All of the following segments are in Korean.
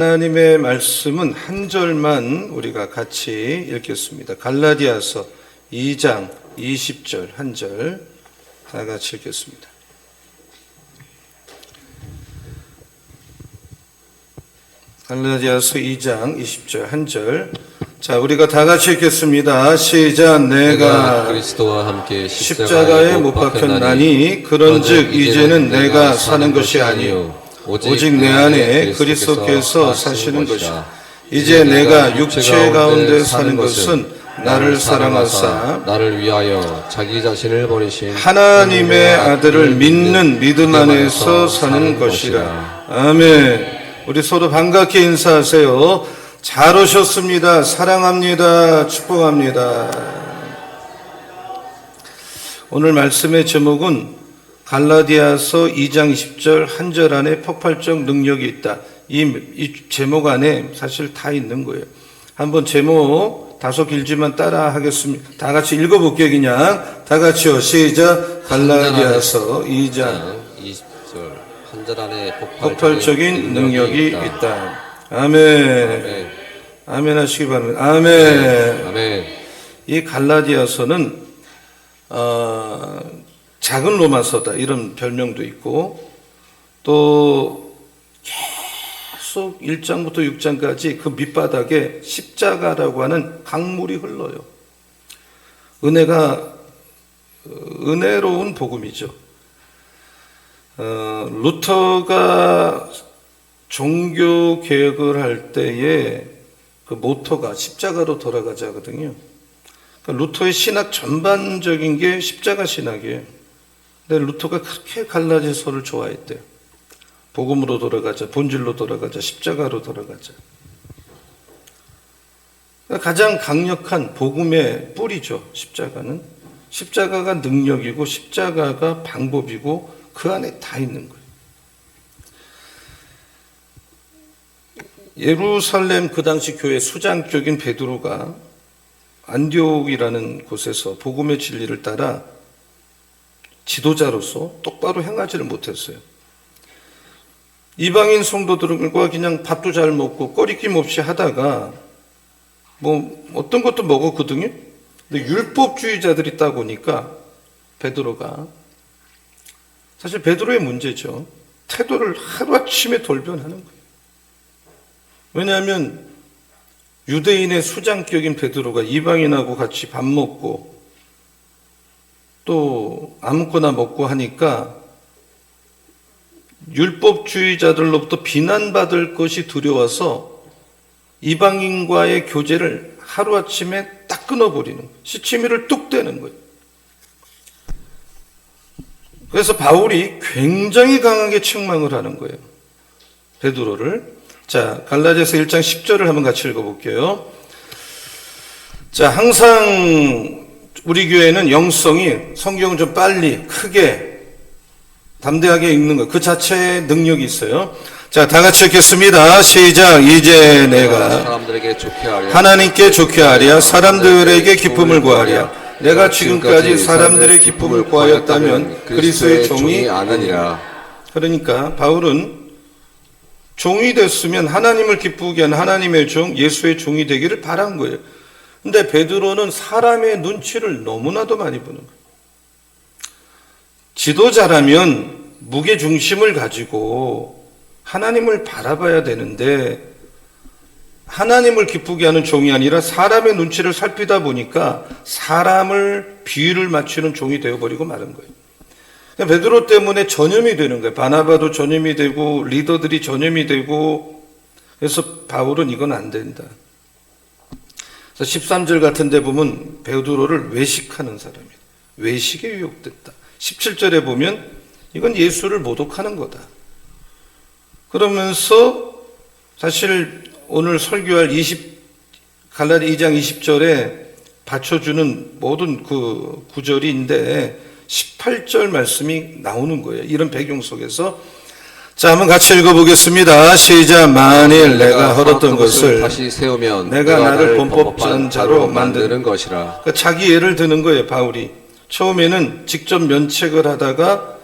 하나님의 말씀은 한 절만 우리가 같이 읽겠습니다. 갈라디아서 2장 20절 한 절 다 같이 읽겠습니다. 갈라디아서 2장 20절 한 절. 자, 우리가 다 같이 읽겠습니다. 시작. 내가 그리스도와 함께 십자가에 못 박혔나니 그런즉 이제는 내가 사는 것이 아니요 오직 내 안에 그리스도께서 사시는 것이라. 이제 내가 육체 가운데 사는 것은 나를 사랑하사 나를 위하여 자기 자신을 버리신 하나님의 아들을 믿는 믿음 안에서 사는 것이라. 아멘. 우리 서로 반갑게 인사하세요. 잘 오셨습니다. 사랑합니다. 축복합니다. 오늘 말씀의 제목은 갈라디아서 2장 20절 한 절 안에 폭발적 능력이 있다. 이 제목 안에 사실 다 있는 거예요. 한번 제목 다소 길지만 따라 하겠습니다. 다 같이 읽어볼게요. 그냥 다 같이요. 시작. 갈라디아서 2장 20절 한 절 안에 폭발적인 능력이 있다. 아멘. 아멘 하시기 바랍니다. 아멘. 아멘. 이 갈라디아서는 작은 로마서다 이런 별명도 있고 또 계속 1장부터 6장까지 그 밑바닥에 십자가라고 하는 강물이 흘러요. 은혜로운 복음이죠. 루터가 종교 개혁을 할 때에 그 모토가 십자가로 돌아가자거든요. 그러니까 루터의 신학 전반적인 게 십자가 신학이에요. 근데 루터가 그렇게 갈라디아서를 좋아했대요. 복음으로 돌아가자, 본질로 돌아가자, 십자가로 돌아가자. 그러니까 가장 강력한 복음의 뿌리죠. 십자가는. 십자가가 능력이고 십자가가 방법이고 그 안에 다 있는 거예요. 예루살렘 그 당시 교회 수장격인 베드로가 안디옥이라는 곳에서 복음의 진리를 따라 지도자로서 똑바로 행하지를 못했어요. 이방인 성도들과 그냥 밥도 잘 먹고 꺼리낌 없이 하다가 뭐 어떤 것도 먹었거든요. 근데 율법주의자들이 있다 보니까 베드로가 사실 베드로의 문제죠. 태도를 하루아침에 돌변하는 거예요. 왜냐하면 유대인의 수장격인 베드로가 이방인하고 같이 밥 먹고 또 아무거나 먹고 하니까 율법주의자들로부터 비난받을 것이 두려워서 이방인과의 교제를 하루아침에 딱 끊어버리는, 시치미를 뚝 떼는 거예요. 그래서 바울이 굉장히 강하게 책망을 하는 거예요. 베드로를. 자, 갈라디아서 1장 10절을 한번 같이 읽어볼게요. 자, 항상 우리 교회는 영성이 성경을 좀 빨리, 크게, 담대하게 읽는 것, 그 자체의 능력이 있어요. 자, 다 같이 읽겠습니다. 시작. 이제 내가 사람들에게 좋게 하랴 하나님께 좋게 하랴 사람들에게 기쁨을 구하랴. 내가 지금까지 사람들의 기쁨을 구하였다면 그리스도의 종이 아니니라. 그러니까 바울은 종이 됐으면 하나님을 기쁘게 하는 하나님의 종, 예수의 종이 되기를 바란 거예요. 근데 베드로는 사람의 눈치를 너무나도 많이 보는 거예요. 지도자라면 무게중심을 가지고 하나님을 바라봐야 되는데 하나님을 기쁘게 하는 종이 아니라 사람의 눈치를 살피다 보니까 사람을 비유를 맞추는 종이 되어버리고 마는 거예요. 베드로 때문에 전염이 되는 거예요. 바나바도 전염이 되고 리더들이 전염이 되고. 그래서 바울은 이건 안 된다. 그래서 13절 같은 데 보면 베드로를 외식하는 사람이에요. 외식에 유혹됐다. 17절에 보면 이건 예수를 모독하는 거다. 그러면서 사실 오늘 설교할 갈라디아 2장 20절에 받쳐주는 모든 그 구절인데 18절 말씀이 나오는 거예요. 이런 배경 속에서. 자, 한번 같이 읽어보겠습니다. 시작. 만일 내가 헐었던 것을 다시 세우면 내가 나를 범법한 자로 만드는 것이라. 그러니까 자기 예를 드는 거예요. 바울이 처음에는 직접 면책을 하다가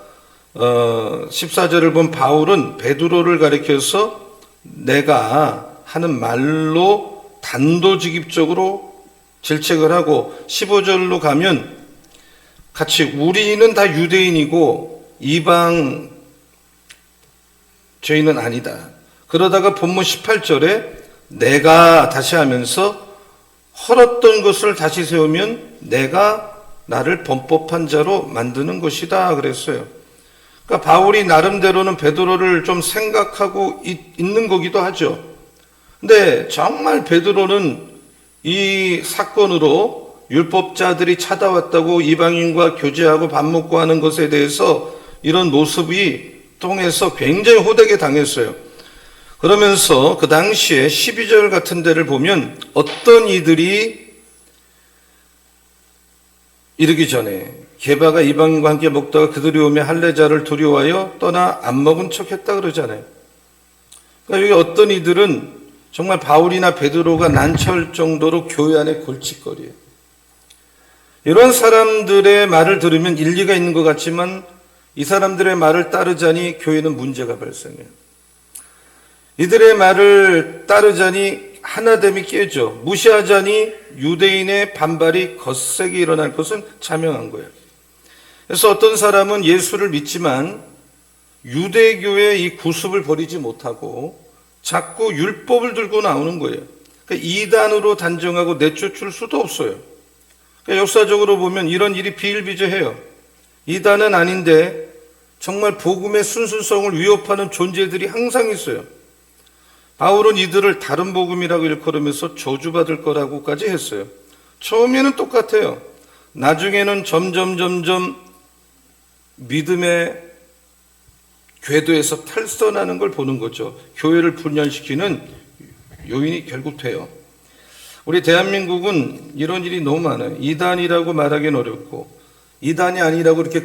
14절을 본 바울은 베드로를 가리켜서 내가 하는 말로 단도직입적으로 질책을 하고 15절로 가면 같이 우리는 다 유대인이고 이방 죄인은 아니다. 그러다가 본문 18절에 내가 다시 하면서 헐었던 것을 다시 세우면 내가 나를 범법한 자로 만드는 것이다 그랬어요. 그러니까 바울이 나름대로는 베드로를 좀 생각하고 있는 거기도 하죠. 근데 정말 베드로는 이 사건으로 율법자들이 찾아왔다고 이방인과 교제하고 밥 먹고 하는 것에 대해서 이런 모습이 통해서 굉장히 호되게 당했어요. 그러면서 그 당시에 12절 같은 데를 보면 어떤 이들이 이르기 전에 게바가 이방인과 함께 먹다가 그들이 오며 할례자를 두려워하여 떠나 안 먹은 척했다 그러잖아요. 그러니까 여기 어떤 이들은 정말 바울이나 베드로가 난처할 정도로 교회 안에 골칫거리예요. 이런 사람들의 말을 들으면 일리가 있는 것 같지만 이 사람들의 말을 따르자니 교회는 문제가 발생해요. 이들의 말을 따르자니 하나됨이 깨져 무시하자니 유대인의 반발이 거세게 일어날 것은 자명한 거예요. 그래서 어떤 사람은 예수를 믿지만 유대교의 이 구습을 버리지 못하고 자꾸 율법을 들고 나오는 거예요. 그러니까 이단으로 단정하고 내쫓을 수도 없어요. 그러니까 역사적으로 보면 이런 일이 비일비재해요. 이단은 아닌데 정말 복음의 순수성을 위협하는 존재들이 항상 있어요. 바울은 이들을 다른 복음이라고 일컬으면서 저주받을 거라고까지 했어요. 처음에는 똑같아요. 나중에는 점점 믿음의 궤도에서 탈선하는 걸 보는 거죠. 교회를 분열시키는 요인이 결국 돼요. 우리 대한민국은 이런 일이 너무 많아요. 이단이라고 말하기는 어렵고 이단이 아니라고 이렇게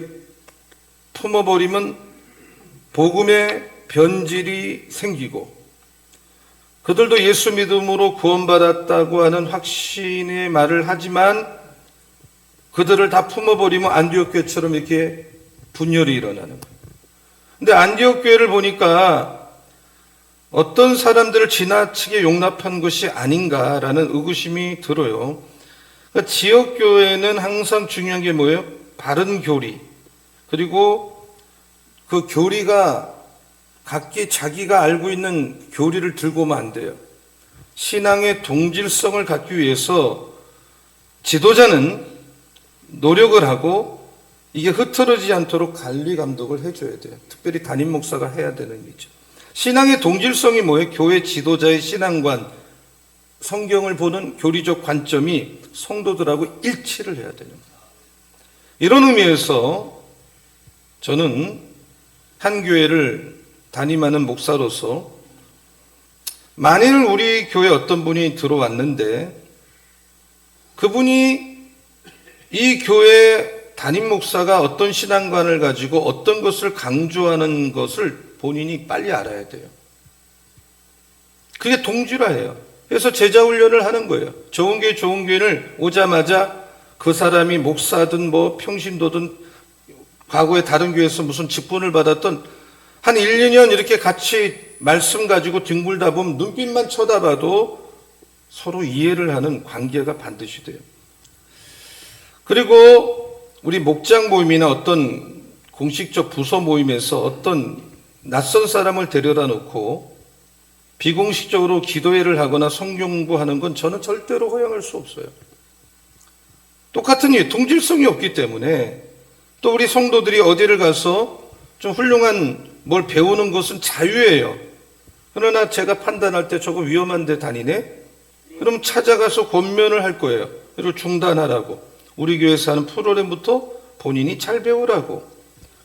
품어버리면 복음의 변질이 생기고 그들도 예수 믿음으로 구원받았다고 하는 확신의 말을 하지만 그들을 다 품어버리면 안디옥 교회처럼 이렇게 분열이 일어나는 거예요. 근데 안디옥 교회를 보니까 어떤 사람들을 지나치게 용납한 것이 아닌가라는 의구심이 들어요. 그러니까 지역교회는 항상 중요한 게 뭐예요? 바른 교리. 그리고 그 교리가 각기 자기가 알고 있는 교리를 들고 오면 안 돼요. 신앙의 동질성을 갖기 위해서 지도자는 노력을 하고 이게 흐트러지지 않도록 관리 감독을 해줘야 돼요. 특별히 담임 목사가 해야 되는 일이죠. 신앙의 동질성이 뭐예요? 교회 지도자의 신앙관, 성경을 보는 교리적 관점이 성도들하고 일치를 해야 되는 거예요. 이런 의미에서 저는 한 교회를 담임하는 목사로서 만일 우리 교회 어떤 분이 들어왔는데 그분이 이 교회 담임 목사가 어떤 신앙관을 가지고 어떤 것을 강조하는 것을 본인이 빨리 알아야 돼요. 그게 동질화예요. 그래서 제자 훈련을 하는 거예요. 좋은 교회를 오자마자 그 사람이 목사든 뭐 평신도든 과거에 다른 교회에서 무슨 직분을 받았던 한 1, 2년 이렇게 같이 말씀 가지고 뒹굴다 보면 눈빛만 쳐다봐도 서로 이해를 하는 관계가 반드시 돼요. 그리고 우리 목장 모임이나 어떤 공식적 부서 모임에서 어떤 낯선 사람을 데려다 놓고 비공식적으로 기도회를 하거나 성경 공부하는 건 저는 절대로 허용할 수 없어요. 똑같은 이유, 동질성이 없기 때문에 또 우리 성도들이 어디를 가서 좀 훌륭한 뭘 배우는 것은 자유예요. 그러나 제가 판단할 때 저거 위험한 데 다니네? 그럼 찾아가서 권면을 할 거예요. 그리고 중단하라고. 우리 교회에서 하는 프로그램부터 본인이 잘 배우라고.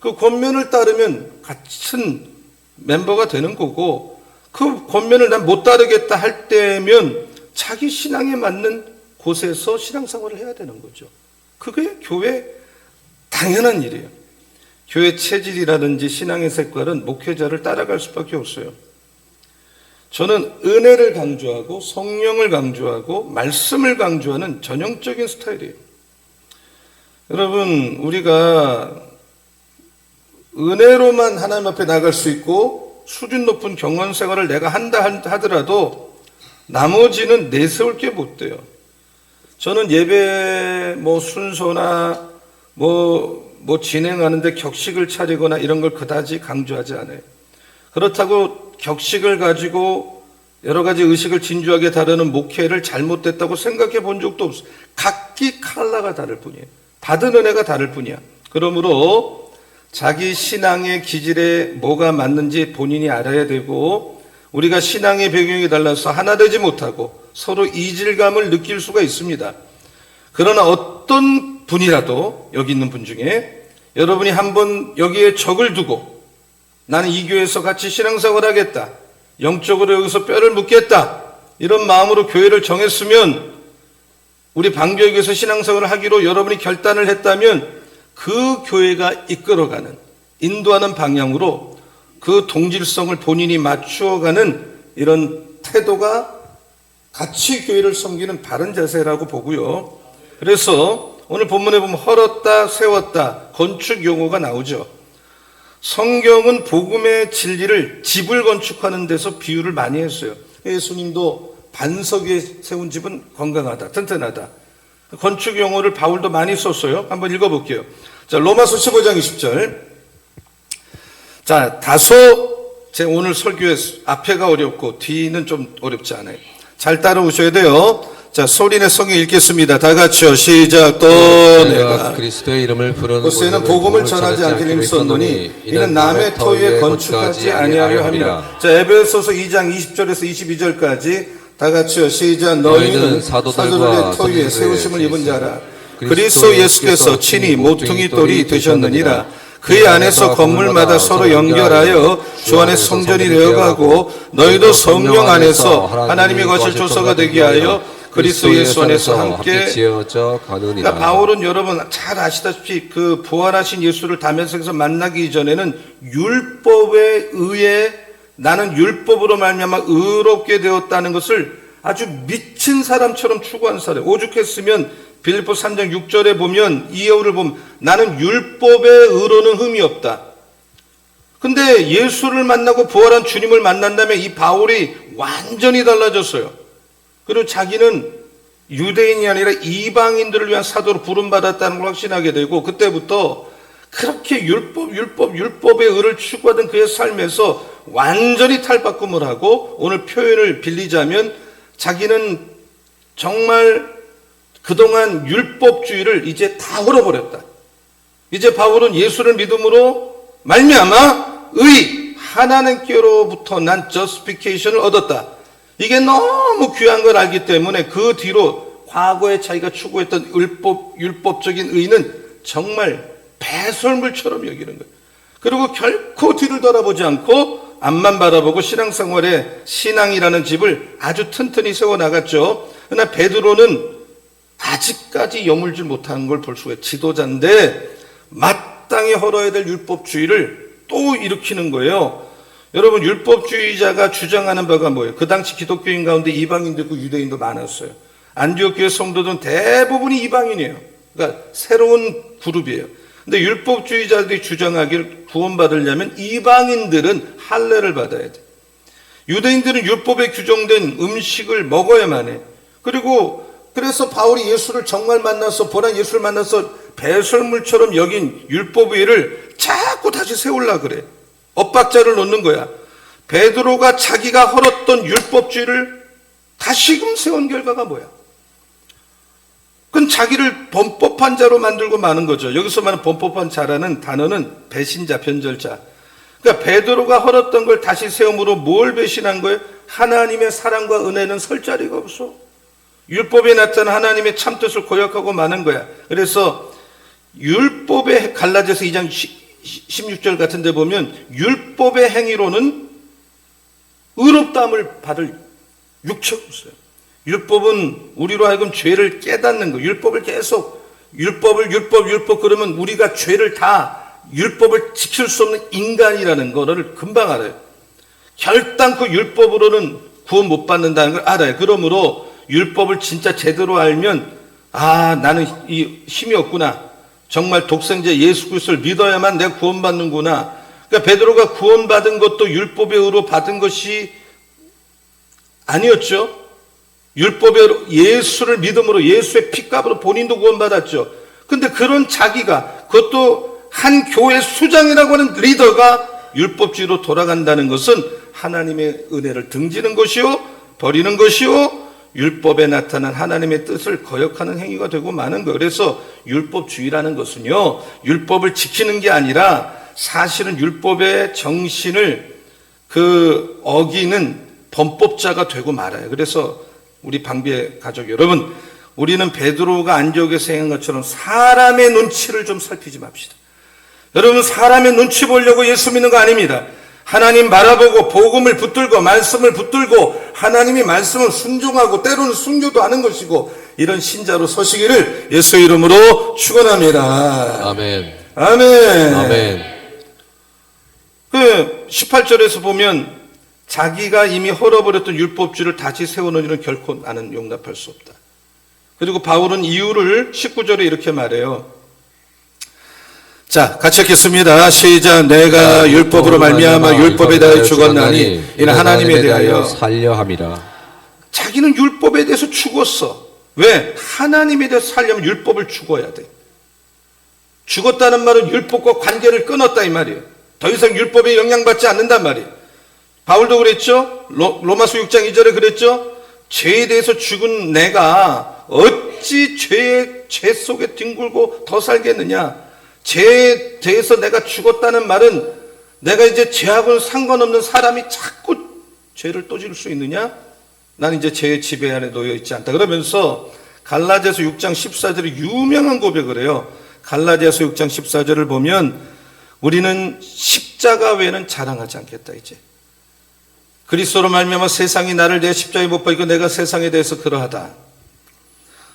그 권면을 따르면 같은 멤버가 되는 거고 그 권면을 난 못 따르겠다 할 때면 자기 신앙에 맞는 곳에서 신앙생활을 해야 되는 거죠. 그게 교회 당연한 일이에요. 교회 체질이라든지 신앙의 색깔은 목회자를 따라갈 수밖에 없어요. 저는 은혜를 강조하고 성령을 강조하고 말씀을 강조하는 전형적인 스타일이에요. 여러분, 우리가 은혜로만 하나님 앞에 나갈 수 있고 수준 높은 경건 생활을 내가 한다 하더라도 나머지는 내세울 게 못 돼요. 저는 예배 순서나 진행하는데 격식을 차리거나 이런 걸 그다지 강조하지 않아요. 그렇다고 격식을 가지고 여러 가지 의식을 진주하게 다루는 목회를 잘못됐다고 생각해 본 적도 없어요. 각기 칼라가 다를 뿐이에요. 받은 은혜가 다를 뿐이야. 그러므로 자기 신앙의 기질에 뭐가 맞는지 본인이 알아야 되고, 우리가 신앙의 배경이 달라서 하나 되지 못하고 서로 이질감을 느낄 수가 있습니다. 그러나 어떤 분이라도 여기 있는 분 중에 여러분이 한번 여기에 적을 두고 나는 이 교회에서 같이 신앙생활 하겠다, 영적으로 여기서 뼈를 묻겠다, 이런 마음으로 교회를 정했으면, 우리 방교육에서 신앙생활을 하기로 여러분이 결단을 했다면 그 교회가 이끌어가는, 인도하는 방향으로 그 동질성을 본인이 맞추어가는 이런 태도가 같이 교회를 섬기는 바른 자세라고 보고요. 그래서 오늘 본문에 보면 헐었다, 세웠다, 건축 용어가 나오죠. 성경은 복음의 진리를 집을 건축하는 데서 비유를 많이 했어요. 예수님도 반석 위에 세운 집은 건강하다, 튼튼하다. 건축 용어를 바울도 많이 썼어요. 한번 읽어볼게요. 자, 로마서 15장 20절. 자, 다소 제 오늘 설교의 앞에가 어렵고 뒤는 좀 어렵지 않아요. 잘 따라오셔야 돼요. 자, 소리내 성경 읽겠습니다. 다 같이요. 시작. 또 내가 그리스도의 이름을 부르는 곳에는 복음을 전하지 않게 힘썼노니 이는 남의 터위에 건축하지 아니하려 함이라. 자, 에베소서 2장 20절에서 22절까지 다 같이요. 시작. 너희는 사도들의 터위에 세우심을 입은 자라. 그리스도 예수께서 친히 모퉁이 돌이 되셨느니라. 그의 안에서 건물마다 서로 연결하여 주 안에 성전이 되어가고 너희도 성령 안에서 하나님의 거실 조서가 되게 하여 그리스도 예수 안에서 함께 지어져 가느니라. 그러니까 바울은 여러분 잘 아시다시피 그 부활하신 예수를 다메섹에서 만나기 전에는 율법에 의해 나는 율법으로 말미암아 의롭게 되었다는 것을 아주 미친 사람처럼 추구한 사람. 오죽했으면 빌립보 3장 6절에 보면 이여울을 보면 나는 율법의 의로는 흠이 없다. 근데 예수를 만나고 부활한 주님을 만난 다음에 이 바울이 완전히 달라졌어요. 그리고 자기는 유대인이 아니라 이방인들을 위한 사도로 부름받았다는 걸 확신하게 되고, 그때부터 그렇게 율법의 의를 추구하던 그의 삶에서 완전히 탈바꿈을 하고, 오늘 표현을 빌리자면 자기는 정말 그동안 율법주의를 이제 다 헐어버렸다. 이제 바울은 예수를 믿음으로 말미암아 하나님께로부터 난 justification을 얻었다. 이게 너무 귀한 걸 알기 때문에 그 뒤로 과거에 자기가 추구했던 율법적인 의는 정말 배설물처럼 여기는 거예요. 그리고 결코 뒤를 돌아보지 않고 앞만 바라보고 신앙생활에 신앙이라는 집을 아주 튼튼히 세워나갔죠. 그러나 베드로는 아직까지 여물질 못하는 걸 볼 수가 있어요. 지도자인데 마땅히 헐어야 될 율법주의를 또 일으키는 거예요. 여러분, 율법주의자가 주장하는 바가 뭐예요? 그 당시 기독교인 가운데 이방인도 있고 유대인도 많았어요. 안디옥 교회 성도들은 대부분이 이방인이에요. 그러니까 새로운 그룹이에요. 근데 율법주의자들이 주장하길 구원받으려면 이방인들은 할례를 받아야 돼. 유대인들은 율법에 규정된 음식을 먹어야만 해. 그래서 바울이 예수를 정말 만나서 보란 예수를 만나서 배설물처럼 여긴 율법의를 자꾸 다시 세우려고 그래. 엇박자를 놓는 거야. 베드로가 자기가 헐었던 율법주의를 다시금 세운 결과가 뭐야? 그건 자기를 범법한 자로 만들고 마는 거죠. 여기서 말하는 범법한 자라는 단어는 배신자, 변절자. 그러니까 베드로가 헐었던 걸 다시 세움으로 뭘 배신한 거예요? 하나님의 사랑과 은혜는 설 자리가 없어. 율법에 나타난 하나님의 참뜻을 고약하고 마는 거야. 그래서 율법의 갈라디아서 2장 16절 같은 데 보면 율법의 행위로는 의롭다함을 받을 육체가 없어요. 율법은 우리로 하여금 죄를 깨닫는 거. 율법을 계속 율법 그러면 우리가 죄를 다 율법을 지킬 수 없는 인간이라는 거를 금방 알아요. 결단코 율법으로는 구원 못 받는다는 걸 알아요. 그러므로 율법을 진짜 제대로 알면 나는 이 힘이 없구나. 정말 독생자 예수 그리스도를 믿어야만 내가 구원받는구나. 그러니까 그러니까 베드로가 구원받은 것도 율법의 의로 받은 것이 아니었죠. 율법의 의로 예수를 믿음으로 예수의 피값으로 본인도 구원받았죠. 근데 그런 자기가 그것도 한 교회 수장이라고 하는 리더가 율법주의로 돌아간다는 것은 하나님의 은혜를 등지는 것이요 버리는 것이요 율법에 나타난 하나님의 뜻을 거역하는 행위가 되고 마는 거예요. 그래서 율법주의라는 것은요 율법을 지키는 게 아니라 사실은 율법의 정신을 어기는 범법자가 되고 말아요. 그래서 우리 방비의 가족 여러분, 우리는 베드로가 안디옥에서 행한 것처럼 사람의 눈치를 좀 살피지 맙시다. 여러분, 사람의 눈치 보려고 예수 믿는 거 아닙니다. 하나님 바라보고 복음을 붙들고 말씀을 붙들고 하나님이 말씀을 순종하고 때로는 순교도 하는 것이고 이런 신자로 서시기를 예수 이름으로 축원합니다. 아멘. 아멘. 아멘. 18절에서 보면 자기가 이미 헐어버렸던 율법주의를 다시 세우는 일은 결코 나는 용납할 수 없다. 그리고 바울은 이유를 19절에 이렇게 말해요. 자, 같이 읽겠습니다. 시작. 내가 율법으로 말미암아 율법에 대하여 죽었나니 이는 하나님에 대하여 살려 함이라. 자기는 율법에 대해서 죽었어. 왜? 하나님에 대해서 살려면 율법을 죽어야 돼. 죽었다는 말은 율법과 관계를 끊었다 이 말이에요. 더 이상 율법에 영향받지 않는단 말이에요. 바울도 그랬죠. 로마서 6장 2절에 그랬죠. 죄에 대해서 죽은 내가 어찌 죄 속에 뒹굴고 더 살겠느냐. 죄에 대해서 내가 죽었다는 말은 내가 이제 죄하고는 상관없는 사람이 자꾸 죄를 또 지을 수 있느냐? 나는 이제 죄의 지배 안에 놓여 있지 않다. 그러면서 갈라디아서 6장 14절에 유명한 고백을 해요. 갈라디아서 6장 14절을 보면 우리는 십자가 외에는 자랑하지 않겠다 이제. 그리스도로 말미암아 세상이 나를 내 십자가에 못 박이고 내가 세상에 대해서 그러하다.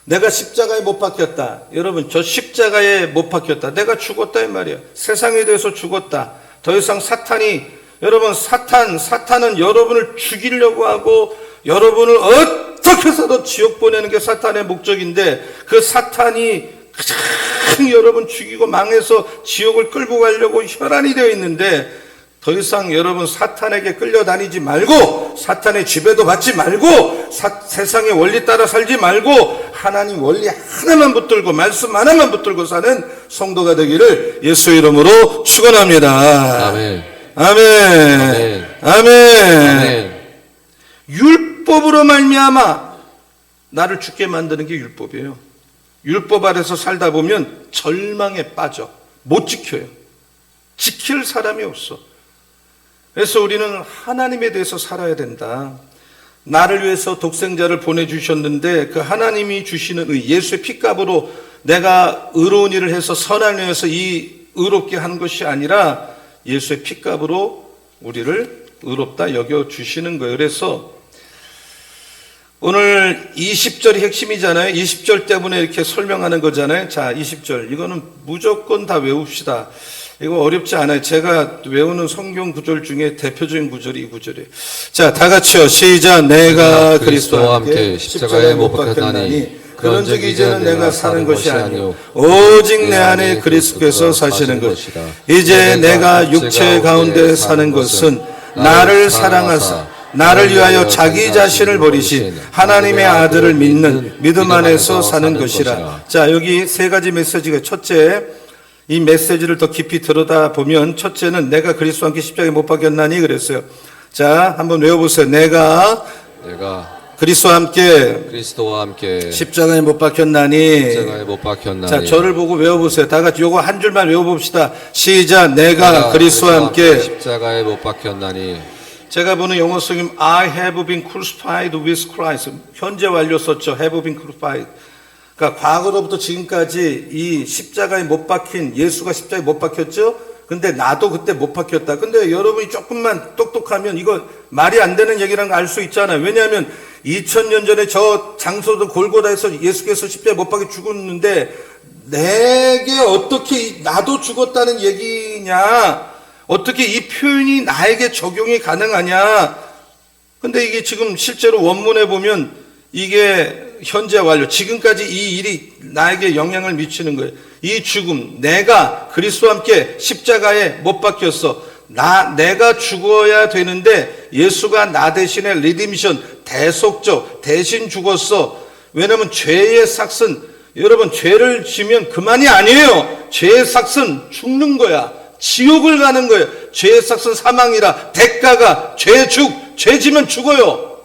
내가 십자가에 못 박혔다. 여러분, 저 십자가에 못 박혔다. 내가 죽었다 이 말이에요. 세상에 대해서 죽었다. 더 이상 사탄이, 여러분, 사탄은 여러분을 죽이려고 하고 여러분을 어떻게 해서도 지옥 보내는 게 사탄의 목적인데 그 사탄이 가장 여러분 죽이고 망해서 지옥을 끌고 가려고 혈안이 되어 있는데 더 이상 여러분 사탄에게 끌려다니지 말고 사탄의 지배도 받지 말고 세상의 원리 따라 살지 말고 하나님 원리 하나만 붙들고 말씀 하나만 붙들고 사는 성도가 되기를 예수 이름으로 축원합니다. 아멘. 아멘. 아멘. 아멘. 율법으로 말미암아 나를 죽게 만드는 게 율법이에요. 율법 아래서 살다 보면 절망에 빠져 못 지켜요. 지킬 사람이 없어. 그래서 우리는 하나님에 대해서 살아야 된다. 나를 위해서 독생자를 보내주셨는데 그 하나님이 주시는 예수의 피값으로 내가 의로운 일을 해서 선한 일을 해서 이 의롭게 한 것이 아니라 예수의 피값으로 우리를 의롭다 여겨주시는 거예요. 그래서 오늘 20절이 핵심이잖아요. 20절 때문에 이렇게 설명하는 거잖아요. 자, 20절. 이거는 무조건 다 외웁시다. 이거 어렵지 않아요. 제가 외우는 성경 구절 중에 대표적인 구절이 이 구절이에요. 자, 다 같이요. 시작. 내가 그리스도와 함께 십자가에 못 박혔나니 그런즉 이제는 내가 사는 것이 아니요 오직 내 안에 그리스도께서 사시는 것이다. 이제 내가 육체 가운데 사는 것은 나를 사랑하사 나를 위하여 자기 자신을 버리신 하나님의 아들을 믿는 믿음 안에서 사는 것이라. 자, 여기 세 가지 메시지가 첫째, 이 메시지를 더 깊이 들여다보면 첫째는 내가 그리스도와 함께 십자가에 못 박혔나니 그랬어요. 자, 한번 외워보세요. 내가 그리스도와 함께 십자가에 못 박혔나니. 자, 저를 보고 외워보세요. 다 같이 요거 한 줄만 외워봅시다. 시작. 내가 그리스도와 함께 십자가에 못 박혔나니. 제가 보는 영어 성경 I have been crucified with Christ. 현재 완료 썼죠. have been crucified. 그러니까 과거로부터 지금까지 이 십자가에 못 박힌 예수가 십자가에 못 박혔죠. 근데 나도 그때 못 박혔다. 근데 여러분이 조금만 똑똑하면 이거 말이 안 되는 얘기라는 걸 알 수 있잖아요. 왜냐하면 2000년 전에 저 장소도 골고다에서 예수께서 십자가에 못 박혀 죽었는데 내게 어떻게 나도 죽었다는 얘기냐? 어떻게 이 표현이 나에게 적용이 가능하냐? 근데 이게 지금 실제로 원문에 보면 이게 현재 완료. 지금까지 이 일이 나에게 영향을 미치는 거예요. 이 죽음, 내가 그리스도와 함께 십자가에 못 박혔어. 내가 죽어야 되는데 예수가 나 대신에 리딤션, 대속적, 대신 죽었어. 왜냐면 죄의 삭은, 여러분 죄를 지면 그만이 아니에요. 죄의 삭은 죽는 거야. 지옥을 가는 거예요. 죄의 삭은 사망이라. 대가가 죄 지면 죽어요.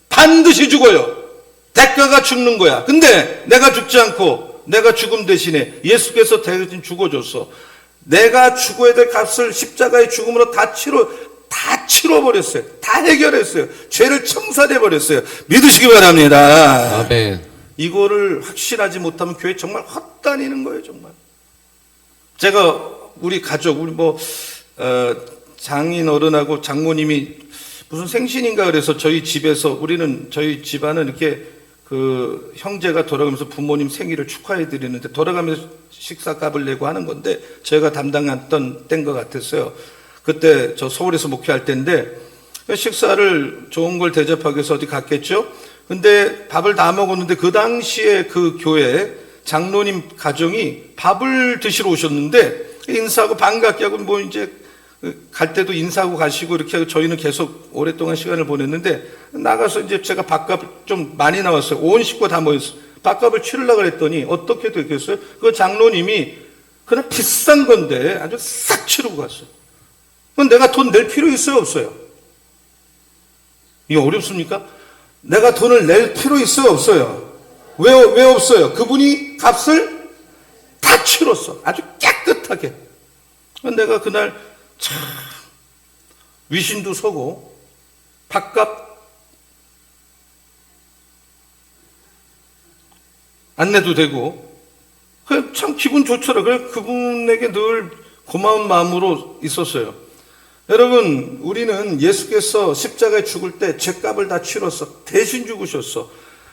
반드시 죽어요. 대가가 죽는 거야. 근데 내가 죽지 않고 내가 죽음 대신에 예수께서 대신 죽어줬어. 내가 죽어야 될 값을 십자가의 죽음으로 다 치러버렸어요. 다 해결했어요. 죄를 청산해버렸어요. 믿으시기 바랍니다. 아멘. 이거를 확실하지 못하면 교회 정말 헛다니는 거예요, 정말. 제가 우리 가족, 우리 장인 어른하고 장모님이 무슨 생신인가 그래서 저희 집에서 저희 집안은 이렇게 그 형제가 돌아가면서 부모님 생일을 축하해 드리는데 돌아가면서 식사값을 내고 하는 건데 제가 담당했던 때인 것 같았어요. 그때 저 서울에서 목회할 때인데 식사를 좋은 걸 대접하기 위해서 어디 갔겠죠? 근데 밥을 다 먹었는데 그 당시에 그 교회 장로님 가정이 밥을 드시러 오셨는데 인사하고 반갑게 하고 이제 갈 때도 인사하고 가시고 이렇게 하고 저희는 계속 오랫동안 시간을 보냈는데 나가서 이제 제가 밥값 좀 많이 나왔어요. 온 식구 다 모였어요. 밥값을 치르려고 했더니 어떻게 됐겠어요? 그 장로님이 그냥 비싼 건데 아주 싹 치르고 갔어요. 그럼 내가 돈 낼 필요 있어요, 없어요? 이게 어렵습니까? 내가 돈을 낼 필요 있어요, 없어요? 왜 없어요? 그분이 값을 다 치렀어. 아주 깨끗하게. 내가 그날 참 위신도 서고 밥값 안 내도 되고 참 기분 좋더라. 그래 그분에게 늘 고마운 마음으로 있었어요. 여러분, 우리는 예수께서 십자가에 죽을 때 죄값을 다 치렀어. 대신 죽으셨어.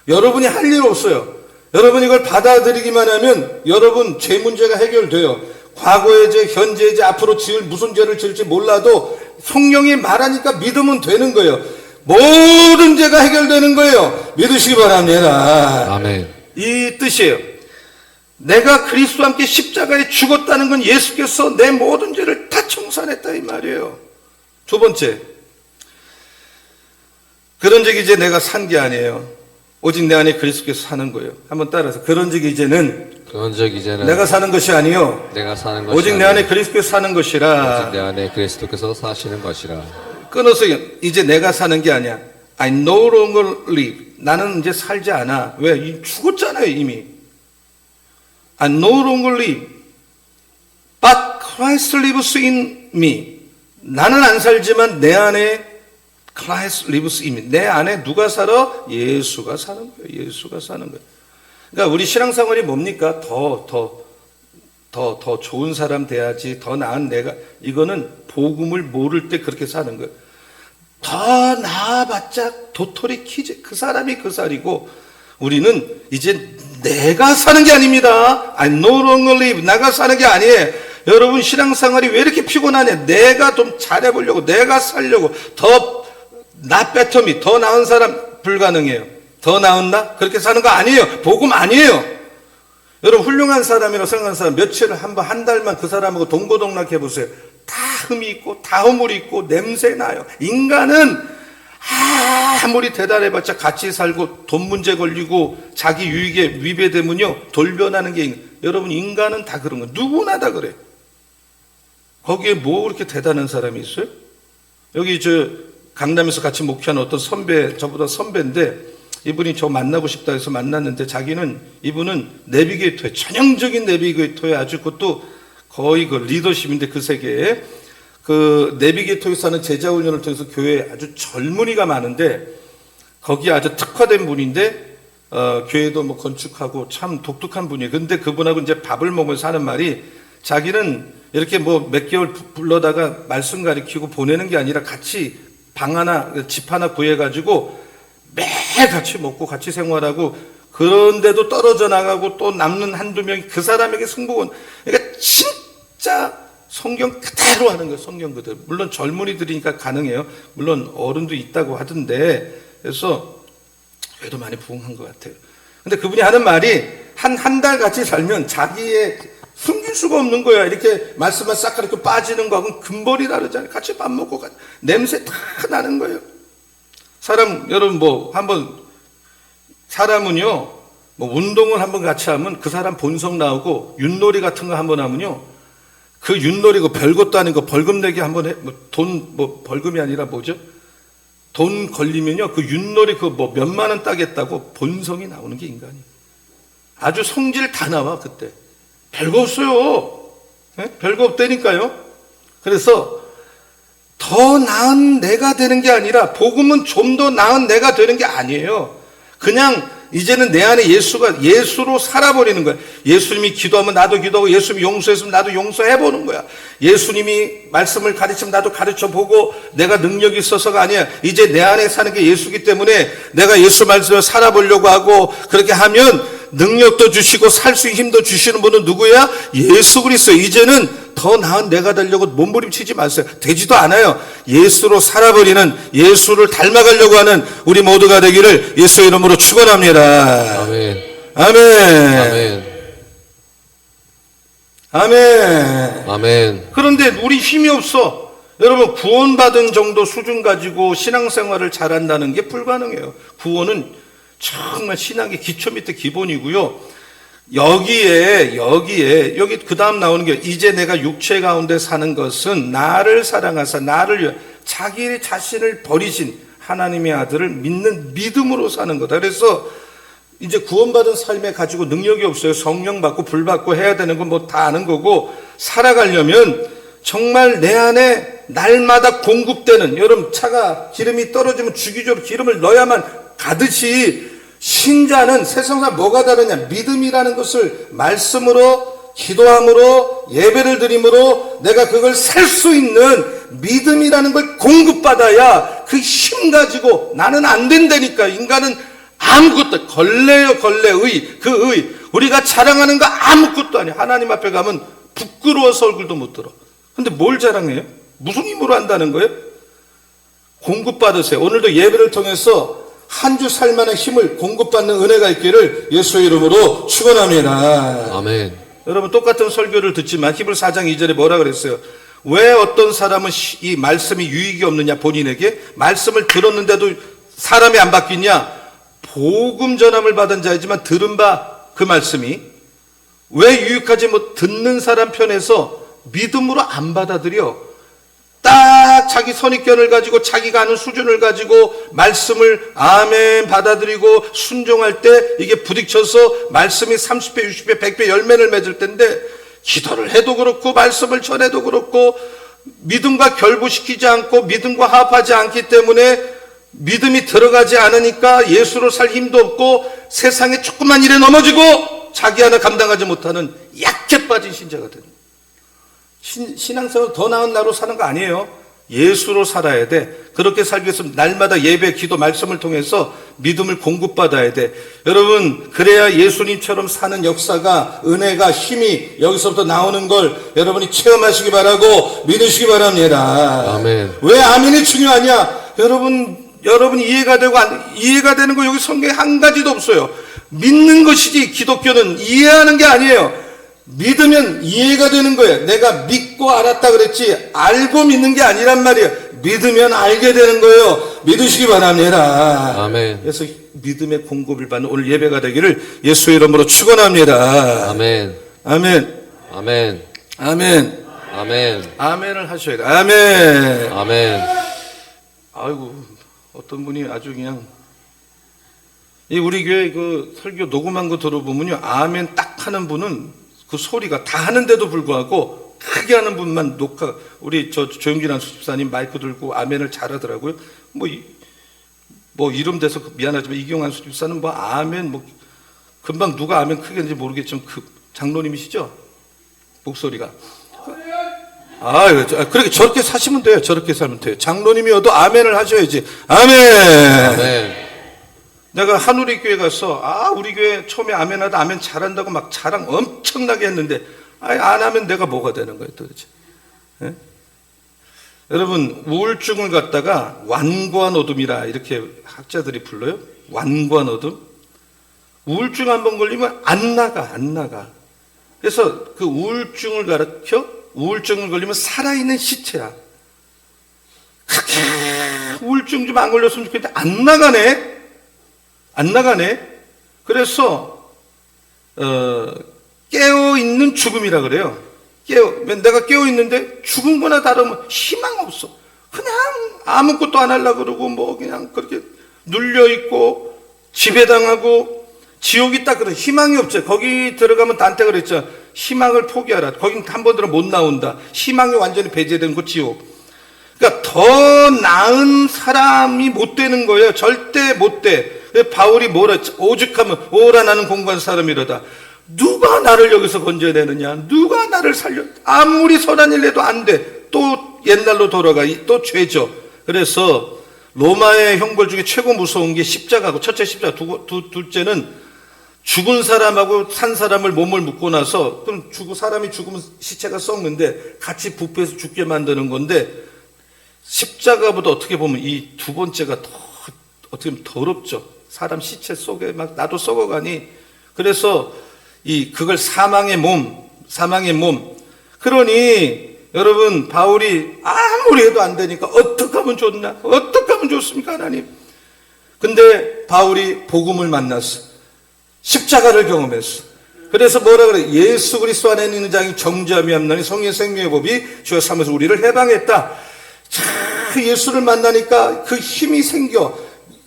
여러분이 할 일 없어요. 여러분 이걸 받아들이기만 하면 여러분 죄 문제가 해결돼요. 과거의 죄, 현재의 죄, 앞으로 지을 무슨 죄를 지을지 몰라도 성령이 말하니까 믿으면 되는 거예요. 모든 죄가 해결되는 거예요. 믿으시기 바랍니다. 아멘. 이 뜻이에요. 내가 그리스도와 함께 십자가에 죽었다는 건 예수께서 내 모든 죄를 다 청산했다 이 말이에요. 두 번째, 그런 적이 이제 내가 산 게 아니에요. 오직 내 안에 그리스도께서 사는 거예요. 한번 따라서 그런 적이 이제는 내가 사는 것이 아니요 내가 사는 것이 오직 내 안에 그리스도께서 사는 것이라. 오직 내 안에 그리스도께서 사시는 것이라. 끊어서 이제 내가 사는 게 아니야. I no longer live. 나는 이제 살지 않아. 왜? 죽었잖아요 이미. I no longer live. But Christ lives in me. 나는 안 살지만 내 안에 Christ lives in me. 내 안에 누가 살아? 예수가 사는 거예요. 예수가 사는 거예요. 그러니까 우리 신앙생활이 뭡니까? 더 좋은 사람 돼야지. 더 나은 내가. 이거는 복음을 모를 때 그렇게 사는 거예요. 더 나아봤자 도토리 키즈. 그 사람이 그 살이고 우리는 이제 내가 사는 게 아닙니다. I no longer live. 내가 사는 게 아니에요. 여러분 신앙생활이 왜 이렇게 피곤하냐? 내가 좀 잘해보려고, 내가 살려고, 나 빼텀이 더 나은 사람 불가능해요. 더 나은 나? 그렇게 사는 거 아니에요. 복음 아니에요. 여러분 훌륭한 사람이라고 생각하는 사람 며칠을 한 달만 그 사람하고 동고동락 해보세요. 다 흠이 있고 다 허물이 있고 냄새 나요. 인간은 아무리 대단해봤자 같이 살고 돈 문제 걸리고 자기 유익에 위배되면요 돌변하는 게 여러분 인간은 다 그런 거예요. 누구나 다 그래. 거기에 뭐 그렇게 대단한 사람이 있어요? 여기 강남에서 같이 목회하는 어떤 선배, 저보다 선배인데 이분이 저 만나고 싶다 해서 만났는데 이분은 내비게이터에 전형적인 내비게이터에 아주 그것도 거의 그 리더십인데 그 세계에 그 내비게이터에서 하는 제자훈련을 통해서 교회에 아주 젊은이가 많은데 거기에 아주 특화된 분인데 교회도 뭐 건축하고 참 독특한 분이에요. 근데 그분하고 이제 밥을 먹으면서 하는 말이 자기는 이렇게 뭐 몇 개월 불러다가 말씀 가르치고 보내는 게 아니라 같이 방 하나, 집 하나 구해가지고 매일 같이 먹고 같이 생활하고 그런데도 떨어져 나가고 또 남는 한두 명이 그 사람에게 승복은 그러니까 진짜 성경 그대로 하는 거예요. 성경 그대로. 물론 젊은이들이니까 가능해요. 물론 어른도 있다고 하던데 그래서 그래도 많이 부흥한 것 같아요. 근데 그분이 하는 말이 한 달 같이 살면 자기의 숨길 수가 없는 거야. 이렇게 말씀만 싹 가리고 빠지는 거하고는 근본이 다르잖아요. 같이 밥 먹고 냄새 다 나는 거예요. 여러분 사람은요, 운동을 한번 같이 하면 그 사람 본성 나오고 윷놀이 같은 거 한번 하면요, 그 윷놀이 별것도 아닌 거 벌금 내기 한번 해, 벌금이 아니라 뭐죠? 돈 걸리면요, 그 윷놀이 몇만 원 따겠다고 본성이 나오는 게 인간이에요. 아주 성질 다 나와, 그때. 별거 없어요. 네? 별거 없다니까요. 그래서 더 나은 내가 되는 게 아니라, 복음은 좀 더 나은 내가 되는 게 아니에요. 그냥 이제는 내 안에 예수로 살아버리는 거야. 예수님이 기도하면 나도 기도하고, 예수님이 용서했으면 나도 용서해보는 거야. 예수님이 말씀을 가르치면 나도 가르쳐보고, 내가 능력이 있어서가 아니야. 이제 내 안에 사는 게 예수기 때문에 내가 예수 말씀을 살아보려고 하고, 그렇게 하면 능력도 주시고 살 수 있는 힘도 주시는 분은 누구야? 예수 그리스도. 이제는 더 나은 내가 되려고 몸부림치지 마세요. 되지도 않아요. 예수로 살아버리는, 예수를 닮아가려고 하는 우리 모두가 되기를 예수 이름으로 축원합니다. 아멘. 아멘. 아멘. 아멘. 아멘. 그런데 우리 힘이 없어. 여러분, 구원받은 정도 수준 가지고 신앙생활을 잘한다는 게 불가능해요. 구원은 정말 신앙의 기초 밑에 기본이고요. 여기 그 다음 나오는 게, 이제 내가 육체 가운데 사는 것은 나를 사랑하사 나를 자기 자신을 버리신 하나님의 아들을 믿는 믿음으로 사는 거다. 그래서 이제 구원받은 삶에 가지고 능력이 없어요. 성령 받고 불 받고 해야 되는 건 다 아는 거고, 살아가려면 정말 내 안에 날마다 공급되는, 여러분 차가 기름이 떨어지면 주기적으로 기름을 넣어야만 가듯이, 신자는 세상과 뭐가 다르냐? 믿음이라는 것을 말씀으로, 기도함으로, 예배를 드림으로 내가 그걸 살 수 있는 믿음이라는 걸 공급받아야 그 힘 가지고, 나는 안 된다니까. 인간은 아무것도, 걸레요 걸레의, 그 의, 우리가 자랑하는 거 아무것도 아니야. 하나님 앞에 가면 부끄러워서 얼굴도 못 들어. 근데 뭘 자랑해요? 무슨 힘으로 한다는 거예요? 공급받으세요. 오늘도 예배를 통해서 한 주 살만한 힘을 공급받는 은혜가 있기를 예수 이름으로 축원합니다. 아멘. 여러분, 똑같은 설교를 듣지만 히브리 4장 2절에 뭐라 그랬어요? 왜 어떤 사람은 이 말씀이 유익이 없느냐? 본인에게 말씀을 들었는데도 사람이 안 바뀌냐? 복음 전함을 받은 자이지만 들은 바 그 말씀이 왜 유익하지? 듣는 사람 편에서 믿음으로 안 받아들여. 딱 자기 선입견을 가지고, 자기가 아는 수준을 가지고 말씀을 아멘 받아들이고 순종할 때 이게 부딪혀서 말씀이 30배, 60배, 100배 열매를 맺을 텐데, 기도를 해도 그렇고 말씀을 전해도 그렇고 믿음과 결부시키지 않고 믿음과 합하지 않기 때문에 믿음이 들어가지 않으니까 예수로 살 힘도 없고 세상에 조그만 일에 넘어지고 자기 하나 감당하지 못하는 약해 빠진 신자가 되는, 신앙생활 더 나은 나로 사는 거 아니에요. 예수로 살아야 돼. 그렇게 살기 위해서 날마다 예배, 기도, 말씀을 통해서 믿음을 공급받아야 돼. 여러분, 그래야 예수님처럼 사는 역사가, 은혜가, 힘이 여기서부터 나오는 걸 여러분이 체험하시기 바라고 믿으시기 바랍니다. 아멘. 왜 아멘이 중요하냐? 여러분 이해가 되는 거 여기 성경에 한 가지도 없어요. 믿는 것이지 기독교는 이해하는 게 아니에요. 믿으면 이해가 되는 거예요. 내가 믿고 알았다 그랬지 알고 믿는 게 아니란 말이에요. 믿으면 알게 되는 거예요. 믿으시기 바랍니다. 아멘. 그래서 믿음의 공급을 받는 오늘 예배가 되기를 예수 이름으로 축원합니다. 아멘. 아멘. 아멘. 아멘. 아멘. 아멘을 하셔야 돼요. 아멘. 아멘. 아이고, 어떤 분이 아주 그냥, 이 우리 교회 그 설교 녹음한 거 들어보면요, 아멘 딱 하는 분은 그 소리가 다 하는데도 불구하고 크게 하는 분만 우리 조영기란 수집사님 마이크 들고 아멘을 잘하더라고요. 이름 대서 미안하지만 이경환 수집사는 아멘 금방 누가 아멘 크게 했는지 모르겠지만 그 장로님이시죠? 목소리가. 그렇게 저렇게 사시면 돼요. 저렇게 살면 돼요. 장로님이어도 아멘을 하셔야지. 아멘. 아멘. 내가 한우리 교회 가서 우리 교회 처음에 아멘하다 아멘 잘한다고 막 자랑 엄청나게 했는데 안 하면 내가 뭐가 되는 거예요 도대체. 예? 여러분, 우울증을 갖다가 완고한 어둠이라 이렇게 학자들이 불러요. 완고한 어둠. 우울증 한번 걸리면 안 나가. 그래서 그 우울증을 가르쳐 우울증을 걸리면 살아있는 시체야. 우울증 좀 안 걸렸으면 좋겠는데 안 나가네. 안 나가네. 그래서 깨어있는 죽음이라 그래요. 내가 깨어있는데 죽은 거나 다르면 희망 없어. 그냥 아무것도 안 하려고 그러고 뭐 그냥 그렇게 눌려있고 지배당하고 지옥이 딱 그래. 희망이 없죠. 거기 들어가면 단테가 그랬죠. 희망을 포기하라. 거긴 한 번 들어 못 나온다. 희망이 완전히 배제된 거 지옥. 그러니까 더 나은 사람이 못 되는 거예요. 절대 못 돼. 바울이 뭐라 했지? 오죽하면 오라 나는 공부한 사람이로다. 누가 나를 여기서 건져야 되느냐? 누가 나를 살려? 아무리 선한 일 해도 안 돼. 또 옛날로 돌아가. 또 죄죠. 그래서 로마의 형벌 중에 최고 무서운 게 십자가고, 첫째 십자가, 둘째는 죽은 사람하고 산 사람을 몸을 묶고 나서 그럼 사람이 죽으면 시체가 썩는데 같이 부패해서 죽게 만드는 건데, 십자가보다 어떻게 보면 이 두 번째가 더 어떻게 보면 더럽죠. 사람 시체 속에 막 나도 썩어가니. 그래서 그걸 사망의 몸. 그러니 여러분, 바울이 아무리 해도 안 되니까 어떻게 하면 좋나? 어떻게 하면 좋습니까, 하나님? 근데 바울이 복음을 만났어. 십자가를 경험했어. 그래서 뭐라 그래? 예수 그리스도 안에 있는 자의 정죄함이 없나니 성령의 생명의 법이 주여 삼아서 우리를 해방했다. 자, 예수를 만나니까 그 힘이 생겨.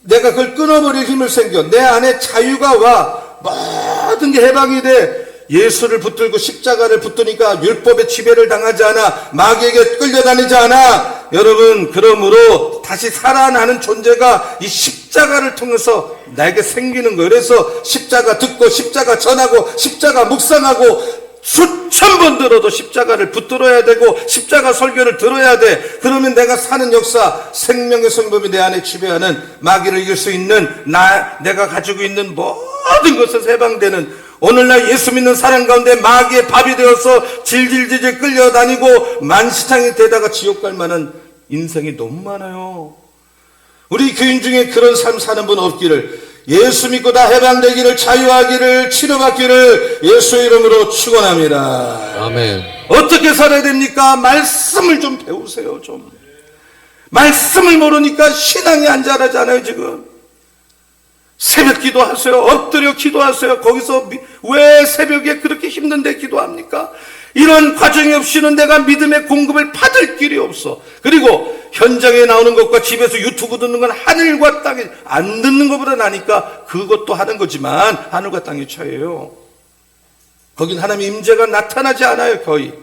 내가 그걸 끊어버릴 힘을 생겨. 내 안에 자유가 와. 모든 게 해방이 돼. 예수를 붙들고 십자가를 붙드니까 율법의 지배를 당하지 않아. 마귀에게 끌려다니지 않아. 여러분, 그러므로 다시 살아나는 존재가 이 십자가를 통해서 나에게 생기는 거예요. 그래서 십자가 듣고 십자가 전하고 십자가 묵상하고 수천 번 들어도 십자가를 붙들어야 되고 십자가 설교를 들어야 돼. 그러면 내가 사는 역사, 생명의 성법이 내 안에 지배하는 마귀를 이길 수 있는 내가 가지고 있는 모든 것에서 해방되는, 오늘날 예수 믿는 사람 가운데 마귀의 밥이 되어서 질질질질 끌려다니고 만시창이 되다가 지옥 갈 만한 인생이 너무 많아요. 우리 교인 중에 그런 삶 사는 분 없기를, 예수 믿고 다 해방되기를, 자유하기를, 치료받기를 예수의 이름으로 축원합니다. 아멘. 어떻게 살아야 됩니까? 말씀을 좀 배우세요. 좀 말씀을 모르니까 신앙이 안 자라잖아요. 지금 새벽 기도하세요. 엎드려 기도하세요. 거기서 왜 새벽에 그렇게 힘든데 기도합니까? 이런 과정이 없이는 내가 믿음의 공급을 받을 길이 없어. 그리고 현장에 나오는 것과 집에서 유튜브 듣는 건 하늘과 땅이, 안 듣는 것보다 나니까 그것도 하는 거지만 하늘과 땅의 차이예요. 거긴 하나님의 임재가 나타나지 않아요. 거의.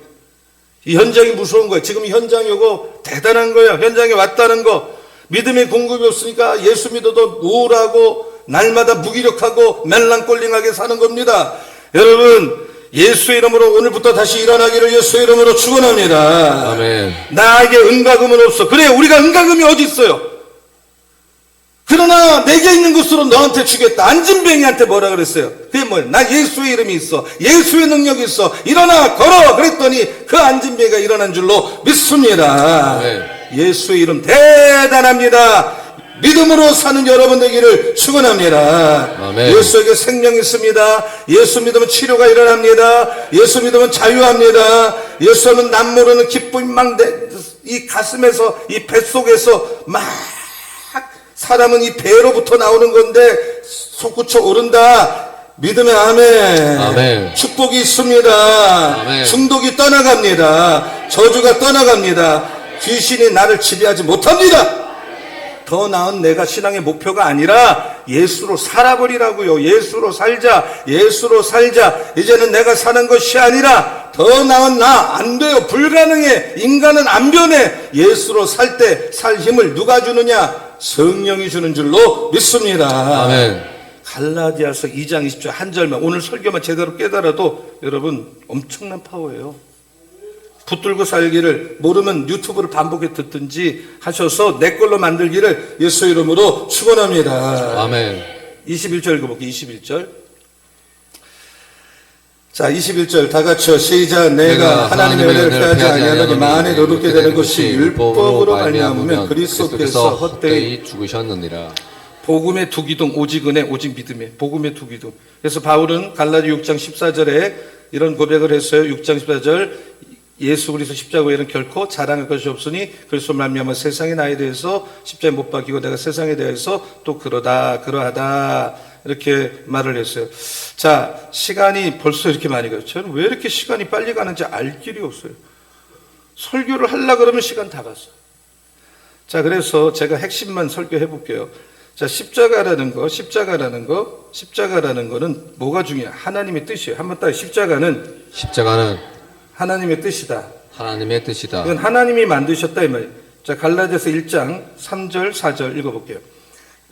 이 현장이 무서운 거예요. 지금 현장이 오고 대단한 거예요. 현장에 왔다는 거. 믿음의 공급이 없으니까 예수 믿어도 우울하고 날마다 무기력하고 멜랑꼴링하게 사는 겁니다. 여러분, 예수의 이름으로 오늘부터 다시 일어나기를 예수의 이름으로 축원합니다. 아멘. 나에게 은가금은 없어. 그래, 우리가 은가금이 어디 있어요? 그러나 내게 있는 것으로 너한테 주겠다. 안진뱅이한테 뭐라 그랬어요? 그게 뭐예요? 나 예수의 이름이 있어. 예수의 능력이 있어. 일어나, 걸어. 그랬더니 그 안진뱅이가 일어난 줄로 믿습니다. 아멘. 예수의 이름 대단합니다. 믿음으로 사는 여러분 되기를 축원합니다. 아멘. 예수에게 생명이 있습니다. 예수 믿으면 치료가 일어납니다. 예수 믿으면 자유합니다. 예수 하면 남 모르는 기쁨이 막 이 가슴에서, 이 뱃속에서 막, 사람은 이 배로부터 나오는 건데 솟구쳐 오른다. 믿으면 아멘. 아멘. 축복이 있습니다. 아멘. 중독이 떠나갑니다. 저주가 떠나갑니다. 귀신이 나를 지배하지 못합니다. 더 나은 내가 신앙의 목표가 아니라 예수로 살아버리라고요. 예수로 살자. 예수로 살자. 이제는 내가 사는 것이 아니라 더 나은 나. 안 돼요. 불가능해. 인간은 안 변해. 예수로 살 때 살 힘을 누가 주느냐? 성령이 주는 줄로 믿습니다. 아멘. 갈라디아서 2장 20절 한 절만, 오늘 설교만 제대로 깨달아도 여러분 엄청난 파워예요. 붙들고 살기를, 모르면 유튜브를 반복해 듣든지 하셔서 내 걸로 만들기를 예수 이름으로 축원합니다. 아멘. 21절 읽어볼게요. 21절. 자, 21절 다 같이요. 시작. 내가 하나님의 은혜를 패하지 아니하노니 만에 얻게 되는 것이 율법으로 말미암으면 그리스도께서 헛되이 죽으셨느니라. 복음의 두 기둥, 오직 은혜, 오직 믿음에, 복음의 두 기둥. 그래서 바울은 갈라디 6장 14절에 이런 고백을 했어요. 6장 14절 예수 그리스도 십자가 외에는 결코 자랑할 것이 없으니 그리스도 말미암아 세상의 나에 대해서 십자가에 못 박히고 내가 세상에 대해서 또 그러하다 이렇게 말을 했어요. 자, 시간이 벌써 이렇게 많이 가요. 저는 왜 이렇게 시간이 빨리 가는지 알 길이 없어요. 설교를 하려고 그러면 시간 다 갔어요. 자, 그래서 제가 핵심만 설교해 볼게요. 자, 십자가라는 거는 뭐가 중요해요? 하나님의 뜻이에요. 한번 따라 십자가는 하나님의 뜻이다. 하나님의 뜻이다. 이건 하나님이 만드셨다 이 말이에요. 자, 갈라디아서 1장 3절 4절 읽어볼게요.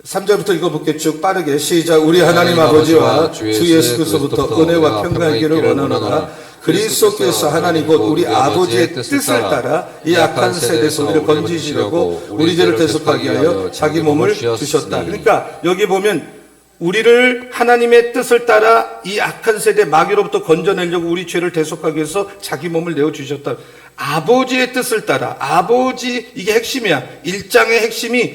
3절부터 읽어볼게요. 쭉 빠르게 시작. 우리 하나님 아버지와 주 예수 그리스도부터 은혜와 평강이 있기를 원하노라. 그리스도께서 하나님 곧 우리 아버지의 뜻을 따라 이 악한 세대에서 우리를 건지시려고 우리 죄를 대속하기 위하여 자기 몸을 주셨다. 그러니까 여기 보면 우리를 하나님의 뜻을 따라 이 악한 세대 마귀로부터 건져내려고 우리 죄를 대속하기 위해서 자기 몸을 내어주셨다. 아버지의 뜻을 따라, 아버지, 이게 핵심이야. 1장의 핵심이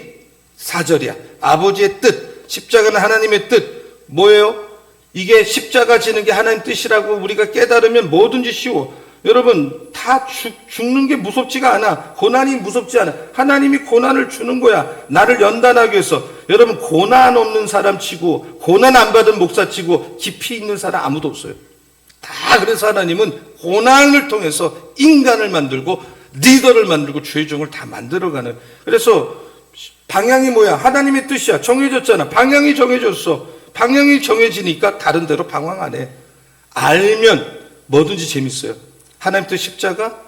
4절이야. 아버지의 뜻, 십자가는 하나님의 뜻. 뭐예요? 이게 십자가 지는 게 하나님 뜻이라고 우리가 깨달으면 뭐든지 쉬워. 여러분, 다 죽는 게 무섭지가 않아. 고난이 무섭지 않아. 하나님이 고난을 주는 거야. 나를 연단하기 위해서. 여러분, 고난 없는 사람 치고, 고난 안 받은 목사 치고, 깊이 있는 사람 아무도 없어요. 다 그래서 하나님은 고난을 통해서 인간을 만들고, 리더를 만들고, 죄종을 다 만들어가는. 그래서 방향이 뭐야? 하나님의 뜻이야. 정해졌잖아. 방향이 정해졌어. 방향이 정해지니까 다른 데로 방황 안 해. 알면 뭐든지 재밌어요. 하나님 뜻 십자가?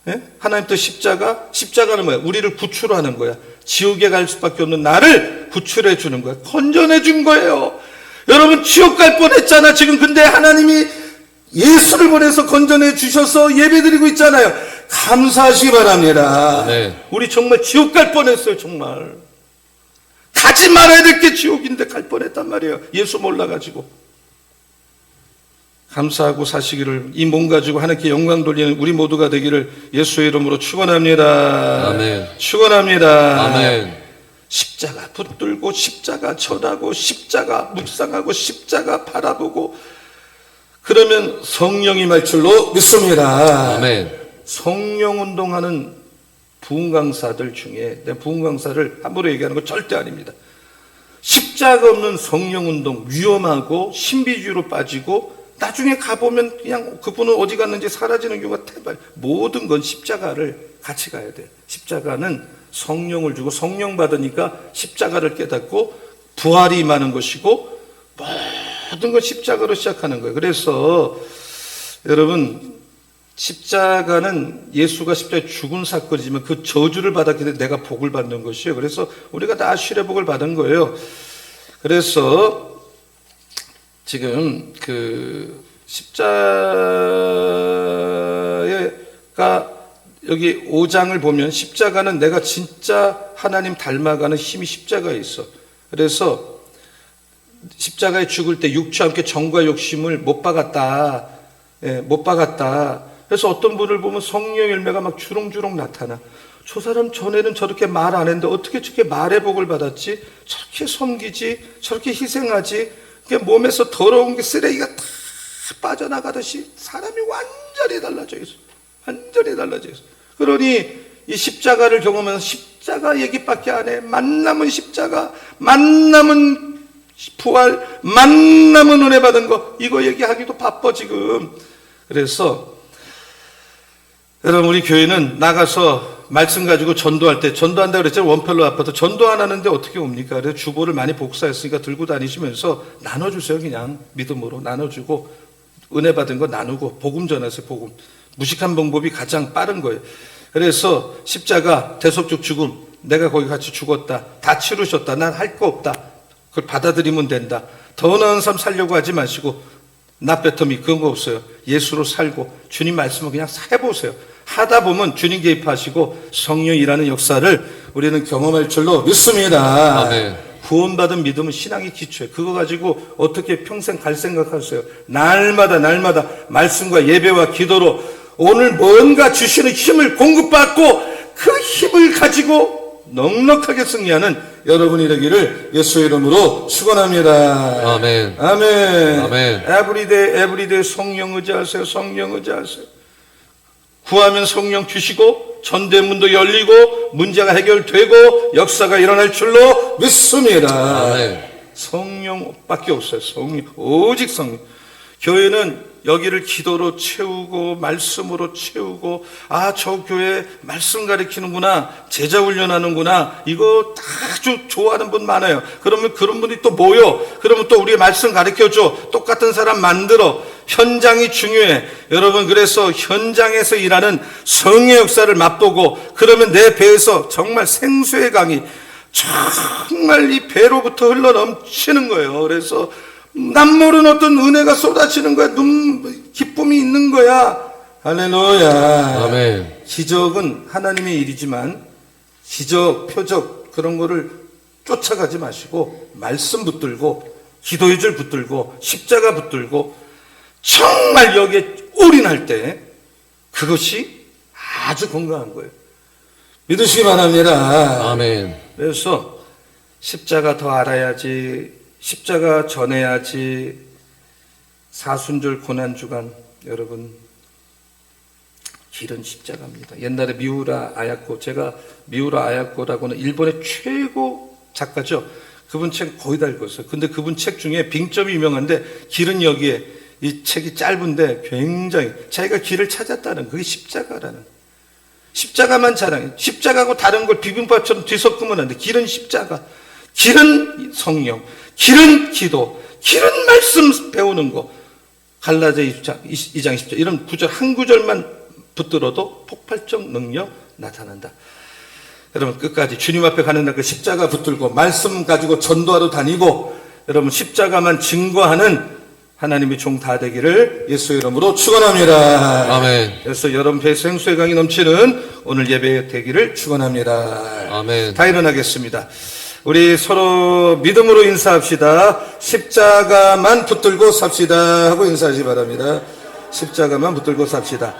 예? 하나님 뜻 십자가? 십자가는 뭐야? 우리를 구출하는 거야. 지옥에 갈 수밖에 없는 나를 구출해 주는 거야. 건져내 준 거예요. 여러분, 지옥 갈 뻔했잖아. 지금 근데 하나님이 예수를 보내서 건져내 주셔서 예배드리고 있잖아요. 감사하시기 바랍니다. 네. 우리 정말 지옥 갈 뻔했어요. 정말 가지 말아야 될 게 지옥인데 갈 뻔했단 말이에요. 예수 몰라가지고. 감사하고 사시기를, 이 몸 가지고 하나님께 영광 돌리는 우리 모두가 되기를 예수의 이름으로 축원합니다. 아멘. 축원합니다. 아멘. 십자가 붙들고 십자가 전하고 십자가 묵상하고 십자가 바라보고 그러면 성령이 말 줄로 믿습니다. 아멘. 성령 운동하는 부흥 강사들 중에, 내가 부흥 강사를 함부로 얘기하는 거 절대 아닙니다. 십자가 없는 성령 운동 위험하고 신비주의로 빠지고 나중에 가보면 그냥 그분은 어디 갔는지 사라지는 경우가 대발. 모든 건 십자가를 같이 가야 돼. 십자가는 성령을 주고 성령 받으니까 십자가를 깨닫고 부활이 임하는 것이고 모든 건 십자가로 시작하는 거예요. 그래서 여러분, 십자가는 예수가 십자가에 죽은 사건이지만 그 저주를 받았기 때문에 내가 복을 받는 것이에요. 그래서 우리가 다 아실의 복을 받은 거예요. 그래서 지금 그 십자가 여기 5장을 보면 십자가는 내가 진짜 하나님 닮아가는 힘이 십자가에 있어. 그래서 십자가에 죽을 때 육체와 함께 정과 욕심을 못 박았다. 예, 못 박았다. 그래서 어떤 분을 보면 성령 열매가 막 주렁주렁 나타나. 저 사람 전에는 저렇게 말 안 했는데 어떻게 저렇게 말의 복을 받았지? 저렇게 섬기지? 저렇게 희생하지? 그게 몸에서 더러운 게 쓰레기가 다 빠져나가듯이 사람이 완전히 달라져 있어. 완전히 달라져 있어. 그러니 이 십자가를 경험하면서 십자가 얘기밖에 안 해. 만남은 십자가, 만남은 부활, 만남은 은혜 받은 거, 이거 얘기하기도 바빠 지금. 그래서 여러분, 우리 교회는 나가서 말씀 가지고 전도할 때, 전도한다고 그랬잖아요. 원펠로 아파도 전도 안 하는데 어떻게 옵니까? 그래서 주보를 많이 복사했으니까 들고 다니시면서 나눠주세요. 그냥 믿음으로 나눠주고 은혜 받은 거 나누고 복음 전하세요. 복음. 무식한 방법이 가장 빠른 거예요. 그래서 십자가, 대속적 죽음, 내가 거기 같이 죽었다, 다 치르셨다, 난 할 거 없다, 그걸 받아들이면 된다. 더 나은 삶 살려고 하지 마시고 나 배터미 그런 거 없어요. 예수로 살고 주님 말씀을 그냥 해보세요. 하다 보면 주님 개입하시고 성령 일하는 역사를 우리는 경험할 줄로 믿습니다. 아멘. 구원받은 믿음은 신앙의 기초예요. 그거 가지고 어떻게 평생 갈 생각하세요? 날마다 말씀과 예배와 기도로 오늘 뭔가 주시는 힘을 공급받고 그 힘을 가지고 넉넉하게 승리하는 여러분이 되기를 예수의 이름으로 축원합니다. 아멘. 아멘. 아멘. 에브리데이 성령 의지하세요. 성령 의지하세요. 구하면 성령 주시고 전대문도 열리고 문제가 해결되고 역사가 일어날 줄로 믿습니다. 아멘. 성령밖에 없어요. 성령, 오직 성령. 교회는 여기를 기도로 채우고 말씀으로 채우고 저 교회 말씀 가르치는구나, 제자 훈련하는구나, 이거 아주 좋아하는 분 많아요. 그러면 그런 분이 또 모여. 그러면 또 우리 말씀 가르쳐줘. 똑같은 사람 만들어. 현장이 중요해. 여러분, 그래서 현장에서 일하는 성의 역사를 맛보고 그러면 내 배에서 정말 생수의 강이 정말 이 배로부터 흘러 넘치는 거예요. 그래서 남 모르는 어떤 은혜가 쏟아지는 거야. 기쁨이 있는 거야. 할렐루야. 아멘. 기적은 하나님의 일이지만 기적, 표적 그런 거를 쫓아가지 마시고 말씀 붙들고 기도의 줄 붙들고 십자가 붙들고 정말 여기에 올인할 때 그것이 아주 건강한 거예요. 믿으시기 바랍니다. 아멘. 그래서 십자가 더 알아야지, 십자가 전해야지, 사순절 고난주간, 여러분 길은 십자가입니다. 옛날에 미우라 아야코, 제가 미우라 아야코라고는 일본의 최고 작가죠. 그분 책 거의 다 읽었어요. 근데 그분 책 중에 빙점이 유명한데 길은 여기에, 이 책이 짧은데 굉장히 자기가 길을 찾았다는, 그게 십자가라는, 십자가만 자랑해. 십자가하고 다른 걸 비빔밥처럼 뒤섞으면 안 돼. 길은 십자가, 길은 성령, 길은 기도, 길은 말씀 배우는 거. 갈라디아 2장 10절 이런 구절 한 구절만 붙들어도 폭발적 능력 나타난다. 여러분, 끝까지 주님 앞에 가는 날 그 십자가 붙들고 말씀 가지고 전도하러 다니고 여러분 십자가만 증거하는 하나님의 종 다 되기를 예수의 이름으로 축원합니다. 아멘. 그래서 여러분 배에 생수의 강이 넘치는 오늘 예배 되기를 축원합니다. 아멘. 다 일어나겠습니다. 우리 서로 믿음으로 인사합시다. 십자가만 붙들고 삽시다 하고 인사하시 바랍니다. 십자가만 붙들고 삽시다.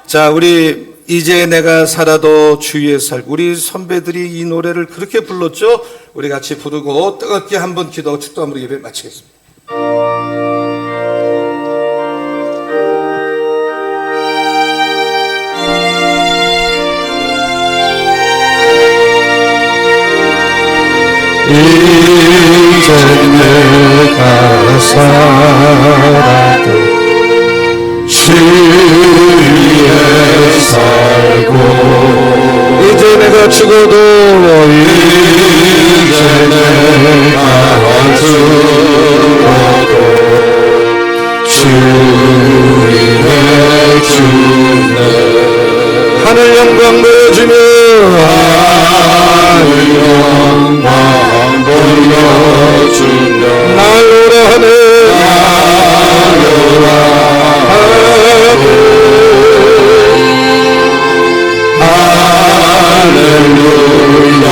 자, 우리 이제 내가 살아도 주위에 살고, 우리 선배들이 이 노래를 그렇게 불렀죠. 우리 같이 부르고 뜨겁게 한번 기도하고 축도함으로 예배 마치겠습니다. 이제 내가 살아도 주위에 살고 이제 내가 죽어도 이제 내가 죽어도 주위에 주네 하늘 영광 보여주며 하늘 영광 보여주며 날로라 하네 날로라 하네 할렐루야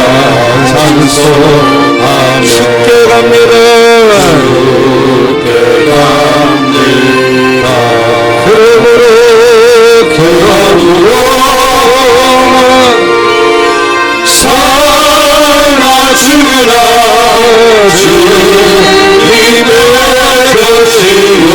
찬송하며 쉽게 갑니다 쉽게 갑니다 그러므로 살아주라 주님의 것이요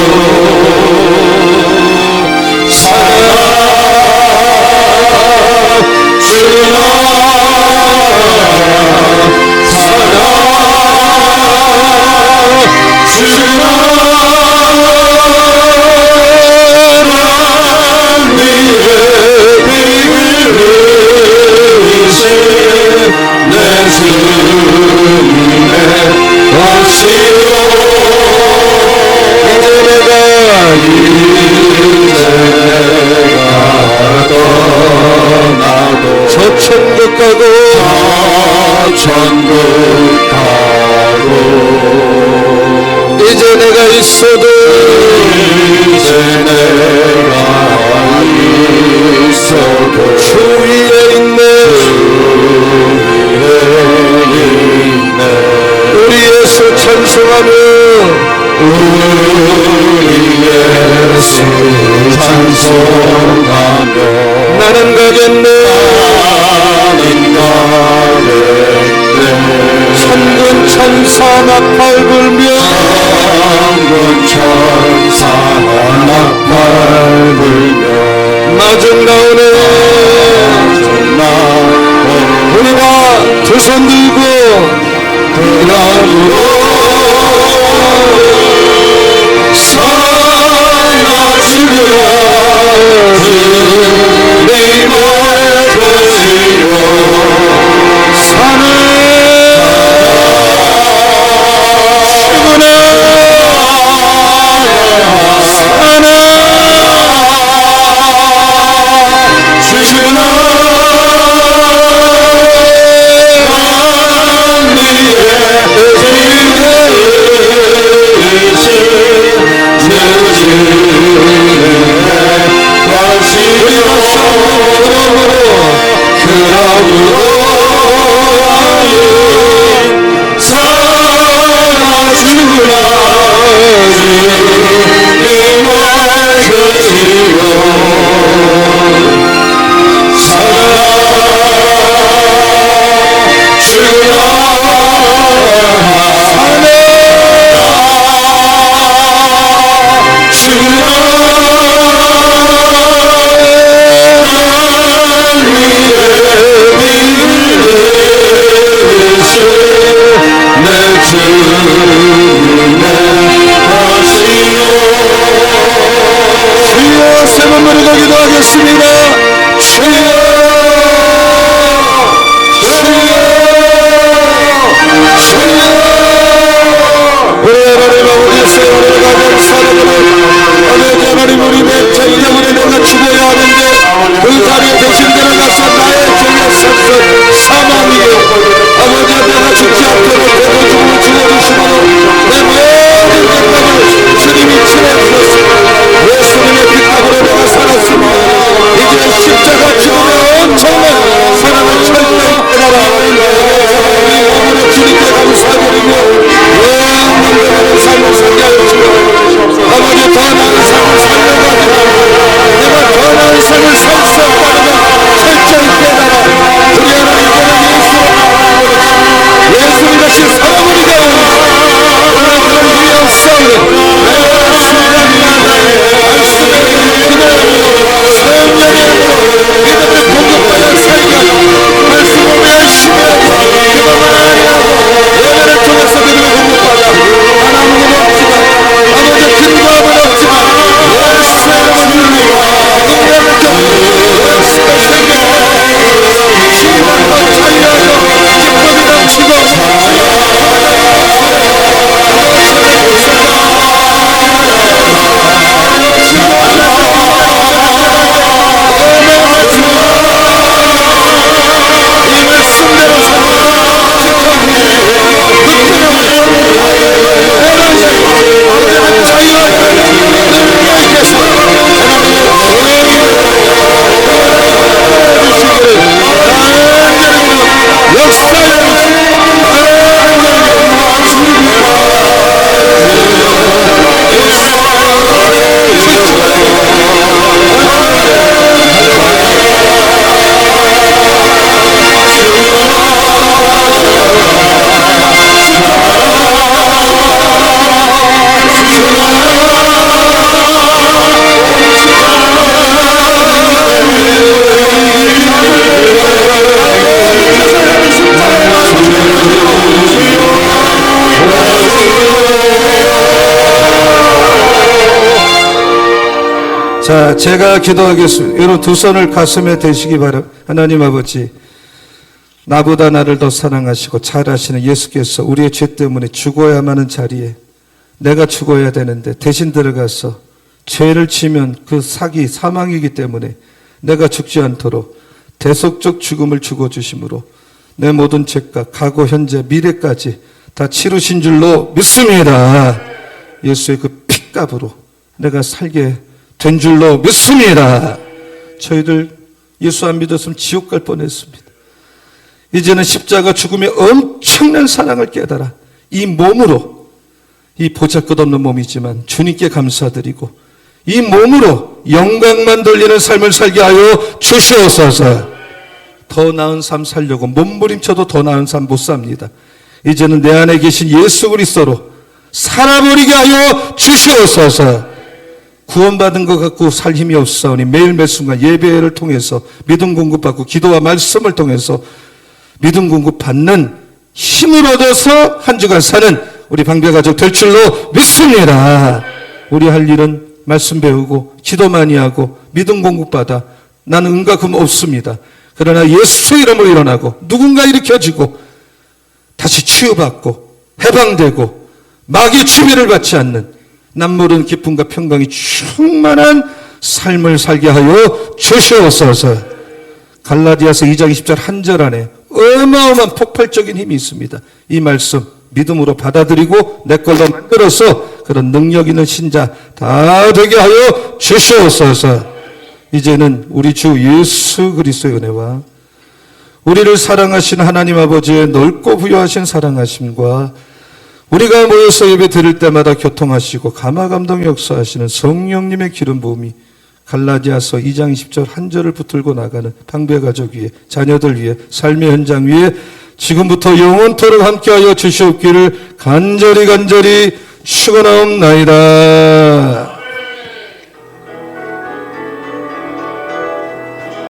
천국 가고 천국 가고 이제 내가 있어도 이제 내가 있어도 주 위에 있네 우리 예수 찬송하며 우리 예수 찬송하며 나는 가겠네 나는 가겠네 천군 천사 나팔 불며 천군 천사 나팔 불며 마중 나오네 우리가 두 손 들고 그라으로 사나지으라 주님의 것이요 산을 자, 제가 기도하겠습니다. 여러분 두 손을 가슴에 대시기 바랍니다. 하나님 아버지, 나보다 나를 더 사랑하시고 잘 아시는 예수께서 우리의 죄 때문에 죽어야만 하는 자리에 내가 죽어야 되는데 대신 들어가서 죄를 지면 그 사기 사망이기 때문에 내가 죽지 않도록 대속적 죽음을 죽어주심으로 내 모든 죄가 과거 현재 미래까지 다 치르신 줄로 믿습니다. 예수의 그 피값으로 내가 살게 된 줄로 믿습니다. 저희들 예수 안 믿었으면 지옥 갈 뻔했습니다. 이제는 십자가 죽음의 엄청난 사랑을 깨달아 이 몸으로, 이 보잘것없는 몸이지만 주님께 감사드리고 이 몸으로 영광만 돌리는 삶을 살게 하여 주시옵소서. 더 나은 삶 살려고 몸부림쳐도 더 나은 삶 못 삽니다. 이제는 내 안에 계신 예수 그리스도로 살아버리게 하여 주시옵소서. 구원받은 것 같고 살 힘이 없사오니 매일 매 순간 예배를 통해서 믿음 공급받고 기도와 말씀을 통해서 믿음 공급받는 힘을 얻어서 한 주간 사는 우리 방배가족 될 줄로 믿습니다. 우리 할 일은 말씀 배우고 기도 많이 하고 믿음 공급받아 나는 은과 금 없습니다. 그러나 예수 이름으로 일어나고 누군가 일으켜지고 다시 치유받고 해방되고 마귀의 지배를 받지 않는 남모르는 기쁨과 평강이 충만한 삶을 살게 하여 주시옵소서. 갈라디아서 2장 20절 한 절 안에 어마어마한 폭발적인 힘이 있습니다. 이 말씀 믿음으로 받아들이고 내 걸로 만들어서 그런 능력 있는 신자 다 되게 하여 주시옵소서. 이제는 우리 주 예수 그리스도의 은혜와 우리를 사랑하신 하나님 아버지의 넓고 부유하신 사랑하심과 우리가 모여서 예배 드릴 때마다 교통하시고 감화감동 역사하시는 성령님의 기름 부음이 갈라디아서 2장 20절 한 절을 붙들고 나가는 방배가족 위에 자녀들 위에 삶의 현장 위에 지금부터 영원토록 함께하여 주시옵기를 간절히 축원하옵나이다.